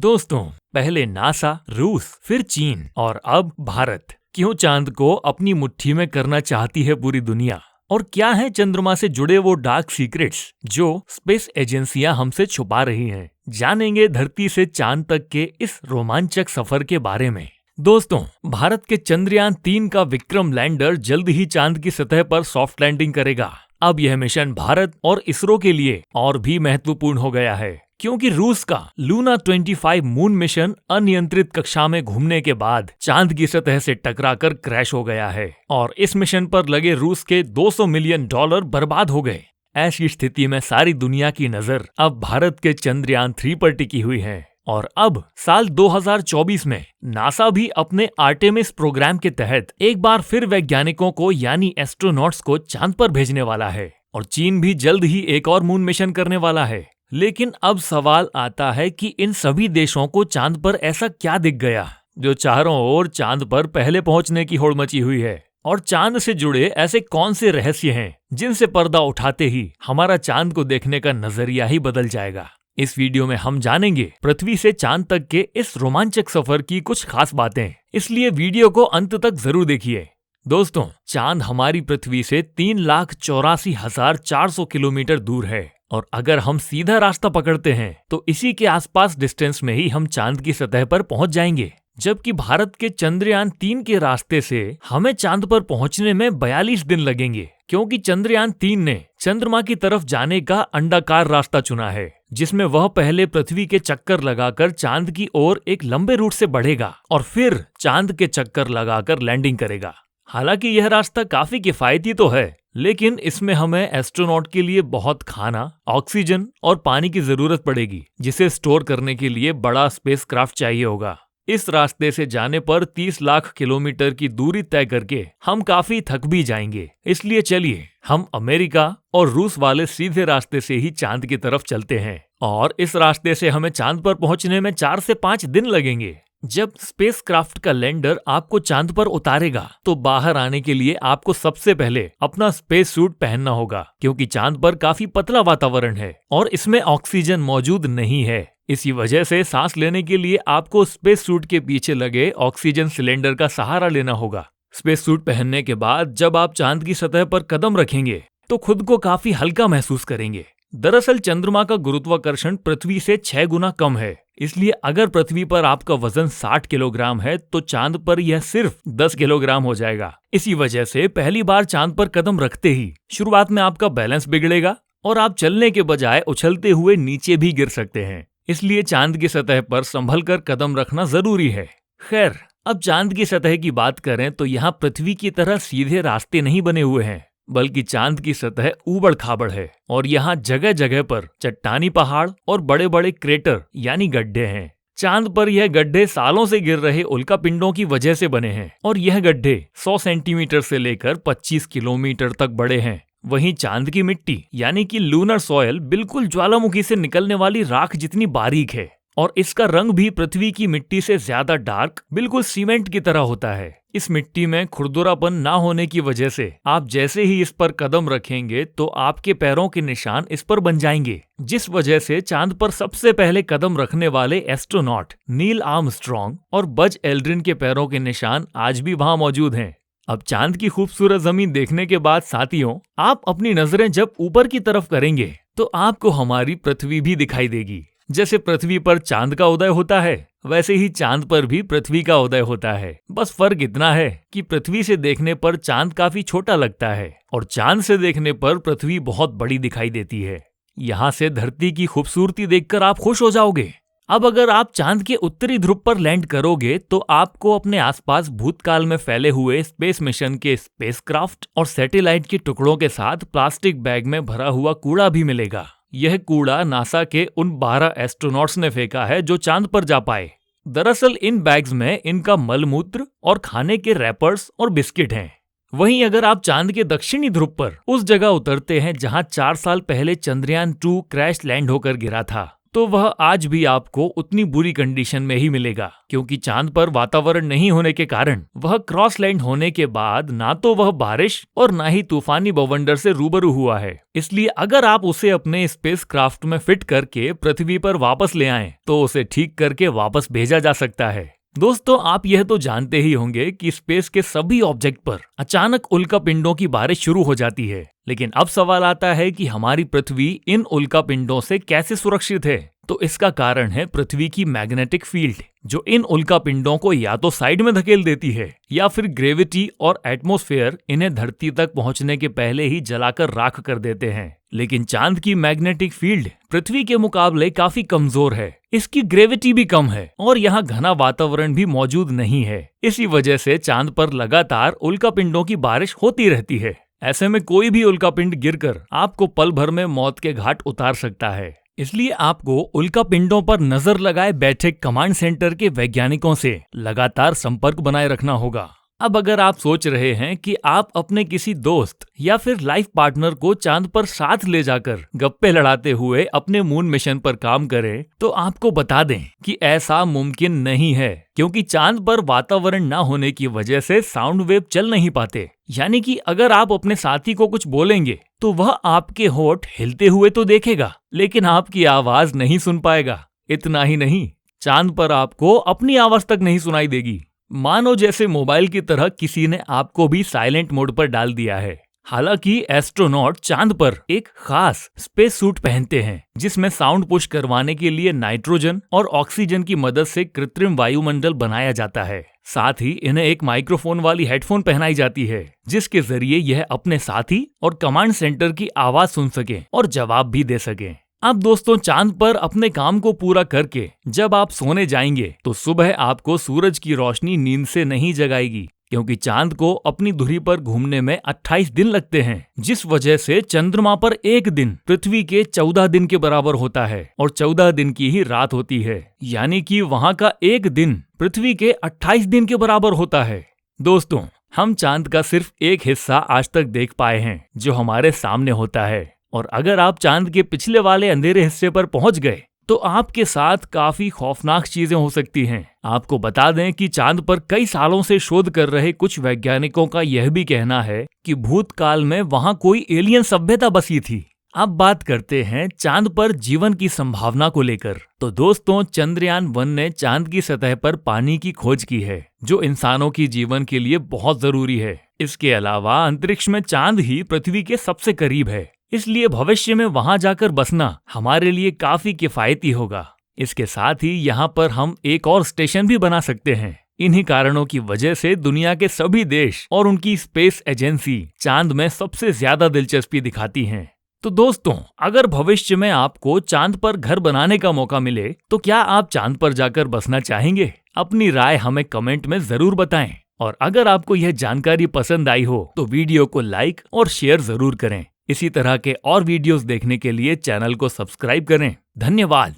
दोस्तों, पहले नासा, रूस, फिर चीन और अब भारत। क्यों चांद को अपनी मुट्ठी में करना चाहती है पूरी दुनिया? और क्या है चंद्रमा से जुड़े वो डार्क सीक्रेट्स जो स्पेस एजेंसियां हमसे छुपा रही हैं? जानेंगे धरती से चांद तक के इस रोमांचक सफर के बारे में। दोस्तों, भारत के चंद्रयान 3 का विक्रम लैंडर जल्द ही चांद की सतह पर सॉफ्ट लैंडिंग करेगा। अब यह मिशन भारत और इसरो के लिए और भी महत्वपूर्ण हो गया है, क्योंकि रूस का लूना 25 मून मिशन अनियंत्रित कक्षा में घूमने के बाद चांद की सतह से टकराकर क्रैश हो गया है और इस मिशन पर लगे रूस के $200 मिलियन बर्बाद हो गए। ऐसी स्थिति में सारी दुनिया की नजर अब भारत के चंद्रयान 3 पर टिकी हुई है और अब साल 2024 में नासा भी अपने आर्टेमिस प्रोग्राम के तहत एक बार फिर वैज्ञानिकों को यानी एस्ट्रोनॉट्स को चांद पर भेजने वाला है और चीन भी जल्द ही एक और मून मिशन करने वाला है। लेकिन अब सवाल आता है कि इन सभी देशों को चांद पर ऐसा क्या दिख गया जो चारों ओर चांद पर पहले पहुंचने की होड़ मची हुई है, और चांद से जुड़े ऐसे कौन से रहस्य हैं जिनसे पर्दा उठाते ही हमारा चांद को देखने का नजरिया ही बदल जाएगा। इस वीडियो में हम जानेंगे पृथ्वी से चांद तक के इस रोमांचक सफर की कुछ खास बातें, इसलिए वीडियो को अंत तक जरूर देखिए। दोस्तों, चांद हमारी पृथ्वी से 3,84,400 किलोमीटर दूर है और अगर हम सीधा रास्ता पकड़ते हैं तो इसी के आसपास डिस्टेंस में ही हम चांद की सतह पर पहुंच जाएंगे। जबकि भारत के चंद्रयान 3 के रास्ते से हमें चांद पर पहुंचने में 42 दिन लगेंगे, क्योंकि चंद्रयान 3 ने चंद्रमा की तरफ जाने का अंडाकार रास्ता चुना है, जिसमें वह पहले पृथ्वी के चक्कर लगाकर चांद की ओर एक लंबे रूट से बढ़ेगा और फिर चांद के चक्कर लगाकर लैंडिंग करेगा। हालांकि यह रास्ता काफी किफायती तो है, लेकिन इसमें हमें एस्ट्रोनॉट के लिए बहुत खाना, ऑक्सीजन और पानी की जरूरत पड़ेगी, जिसे स्टोर करने के लिए बड़ा स्पेसक्राफ्ट चाहिए होगा। इस रास्ते से जाने पर 30 लाख किलोमीटर की दूरी तय करके हम काफी थक भी जाएंगे। इसलिए चलिए हम अमेरिका और रूस वाले सीधे रास्ते से ही चांद की तरफ चलते हैं और इस रास्ते से हमें चांद पर पहुंचने में 4 से 5 दिन लगेंगे। जब स्पेसक्राफ्ट का लैंडर आपको चांद पर उतारेगा तो बाहर आने के लिए आपको सबसे पहले अपना स्पेस सूट पहनना होगा, क्योंकि चांद पर काफी पतला वातावरण है और इसमें ऑक्सीजन मौजूद नहीं है। इसी वजह से सांस लेने के लिए आपको स्पेस सूट के पीछे लगे ऑक्सीजन सिलेंडर का सहारा लेना होगा। स्पेस सूट पहनने के बाद जब आप चांद की सतह पर कदम रखेंगे तो खुद को काफी हल्का महसूस करेंगे। दरअसल चंद्रमा का गुरुत्वाकर्षण पृथ्वी से 6 गुना कम है, इसलिए अगर पृथ्वी पर आपका वजन 60 किलोग्राम है तो चांद पर यह सिर्फ 10 किलोग्राम हो जाएगा। इसी वजह से पहली बार चांद पर कदम रखते ही शुरुआत में आपका बैलेंस बिगड़ेगा और आप चलने के बजाय उछलते हुए नीचे भी गिर सकते हैं। इसलिए चांद की सतह पर संभल कर कदम रखना जरूरी है। खैर, अब चांद की सतह की बात करें तो यहाँ पृथ्वी की तरह सीधे रास्ते नहीं बने हुए हैं, बल्कि चांद की सतह ऊबड़ खाबड़ है और यहाँ जगह जगह पर चट्टानी पहाड़ और बड़े बड़े क्रेटर यानी गड्ढे हैं। चांद पर यह गड्ढे सालों से गिर रहे उल्कापिंडों की वजह से बने हैं और यह गड्ढे 100 सेंटीमीटर से लेकर 25 किलोमीटर तक बड़े हैं। वहीं चांद की मिट्टी यानी कि लूनर सॉयल बिल्कुल ज्वालामुखी से निकलने वाली राख जितनी बारीक है और इसका रंग भी पृथ्वी की मिट्टी से ज्यादा डार्क, बिल्कुल सीमेंट की तरह होता है। इस मिट्टी में खुरदुरापन ना होने की वजह से आप जैसे ही इस पर कदम रखेंगे तो आपके पैरों के निशान इस पर बन जाएंगे, जिस वजह से चांद पर सबसे पहले कदम रखने वाले एस्ट्रोनॉट नील आर्मस्ट्रॉन्ग और बज एल्ड्रिन के पैरों के निशान आज भी वहां मौजूद हैं। अब चांद की खूबसूरत जमीन देखने के बाद साथियों, आप अपनी नजरें जब ऊपर की तरफ करेंगे तो आपको हमारी पृथ्वी भी दिखाई देगी। जैसे पृथ्वी पर चांद का उदय होता है, वैसे ही चांद पर भी पृथ्वी का उदय होता है। बस फर्क इतना है कि पृथ्वी से देखने पर चांद काफी छोटा लगता है और चांद से देखने पर पृथ्वी बहुत बड़ी दिखाई देती है। यहाँ से धरती की खूबसूरती देखकर आप खुश हो जाओगे। अब अगर आप चांद के उत्तरी ध्रुव पर लैंड करोगे तो आपको अपने आसपास भूतकाल में फैले हुए स्पेस मिशन के स्पेसक्राफ्ट और सैटेलाइट के टुकड़ों के साथ प्लास्टिक बैग में भरा हुआ कूड़ा भी मिलेगा। यह कूड़ा नासा के उन 12 एस्ट्रोनॉट्स ने फेंका है जो चांद पर जा पाए। दरअसल इन बैग्स में इनका मलमूत्र और खाने के रैपर्स और बिस्किट हैं। वहीं अगर आप चांद के दक्षिणी ध्रुव पर उस जगह उतरते हैं जहां 4 साल पहले चंद्रयान 2 क्रैश लैंड होकर गिरा था, तो वह आज भी आपको उतनी बुरी कंडीशन में ही मिलेगा, क्योंकि चांद पर वातावरण नहीं होने के कारण वह क्रॉस लैंड होने के बाद ना तो वह बारिश और ना ही तूफानी बवंडर से रूबरू हुआ है। इसलिए अगर आप उसे अपने स्पेस क्राफ्ट में फिट करके पृथ्वी पर वापस ले आएं, तो उसे ठीक करके वापस भेजा जा सकता है। दोस्तों, आप यह तो जानते ही होंगे कि स्पेस के सभी ऑब्जेक्ट पर अचानक उल्कापिंडों की बारिश शुरू हो जाती है। लेकिन अब सवाल आता है कि हमारी पृथ्वी इन उल्कापिंडों से कैसे सुरक्षित है? तो इसका कारण है पृथ्वी की मैग्नेटिक फील्ड, जो इन उल्कापिंडों को या तो साइड में धकेल देती है या फिर ग्रेविटी और एटमॉस्फेयर इन्हें धरती तक पहुंचने के पहले ही जलाकर राख कर देते हैं। लेकिन चांद की मैग्नेटिक फील्ड पृथ्वी के मुकाबले काफी कमजोर है। इसकी ग्रेविटी भी कम है और यहाँ घना वातावरण भी मौजूद नहीं है। इसी वजह से चांद पर लगातार उल्कापिंडों की बारिश होती रहती है। ऐसे में कोई भी उल्कापिंड गिरकर आपको पल भर में मौत के घाट उतार सकता है। इसलिए आपको उल्कापिंडों पर नजर लगाए बैठे कमांड सेंटर के वैज्ञानिकों से लगातार संपर्क बनाए रखना होगा। अब अगर आप सोच रहे हैं कि आप अपने किसी दोस्त या फिर लाइफ पार्टनर को चांद पर साथ ले जाकर गप्पे लड़ाते हुए अपने मून मिशन पर काम करें, तो आपको बता दें कि ऐसा मुमकिन नहीं है, क्योंकि चांद पर वातावरण न होने की वजह से साउंड वेव चल नहीं पाते। यानी कि अगर आप अपने साथी को कुछ बोलेंगे तो वह आपके होंठ हिलते हुए तो देखेगा, लेकिन आपकी आवाज नहीं सुन पाएगा। इतना ही नहीं, चांद पर आपको अपनी आवाज तक नहीं सुनाई देगी। मानो जैसे मोबाइल की तरह किसी ने आपको भी साइलेंट मोड पर डाल दिया है। हालांकि एस्ट्रोनॉट चांद पर एक खास स्पेस सूट पहनते हैं, जिसमें साउंड पुश करवाने के लिए नाइट्रोजन और ऑक्सीजन की मदद से कृत्रिम वायुमंडल बनाया जाता है। साथ ही इन्हें एक माइक्रोफोन वाली हेडफोन पहनाई जाती है, जिसके जरिए यह अपने साथी और कमांड सेंटर की आवाज सुन सके और जवाब भी दे सके। अब दोस्तों, चांद पर अपने काम को पूरा करके जब आप सोने जाएंगे तो सुबह आपको सूरज की रोशनी नींद से नहीं जगाएगी, क्योंकि चांद को अपनी धुरी पर घूमने में 28 दिन लगते हैं, जिस वजह से चंद्रमा पर एक दिन पृथ्वी के 14 दिन के बराबर होता है और 14 दिन की ही रात होती है। यानी कि वहाँ का एक दिन पृथ्वी के 28 दिन के बराबर होता है। दोस्तों, हम चांद का सिर्फ एक हिस्सा आज तक देख पाए हैं, जो हमारे सामने होता है। और अगर आप चांद के पिछले वाले अंधेरे हिस्से पर पहुंच गए तो आपके साथ काफी खौफनाक चीजें हो सकती हैं। आपको बता दें कि चांद पर कई सालों से शोध कर रहे कुछ वैज्ञानिकों का यह भी कहना है कि भूतकाल में वहां कोई एलियन सभ्यता बसी थी। अब बात करते हैं चांद पर जीवन की संभावना को लेकर। तो दोस्तों, चंद्रयान-1 ने चांद की सतह पर पानी की खोज की है, जो इंसानों की जीवन के लिए बहुत जरूरी है। इसके अलावा अंतरिक्ष में चांद ही पृथ्वी के सबसे करीब है, इसलिए भविष्य में वहां जाकर बसना हमारे लिए काफी किफायती होगा। इसके साथ ही यहाँ पर हम एक और स्टेशन भी बना सकते हैं। इन्हीं कारणों की वजह से दुनिया के सभी देश और उनकी स्पेस एजेंसी चांद में सबसे ज्यादा दिलचस्पी दिखाती हैं। तो दोस्तों, अगर भविष्य में आपको चांद पर घर बनाने का मौका मिले तो क्या आप चांद पर जाकर बसना चाहेंगे? अपनी राय हमें कमेंट में जरूर बताएं। और अगर आपको यह जानकारी पसंद आई हो तो वीडियो को लाइक और शेयर जरूर करें। इसी तरह के और वीडियोस देखने के लिए चैनल को सब्सक्राइब करें। धन्यवाद।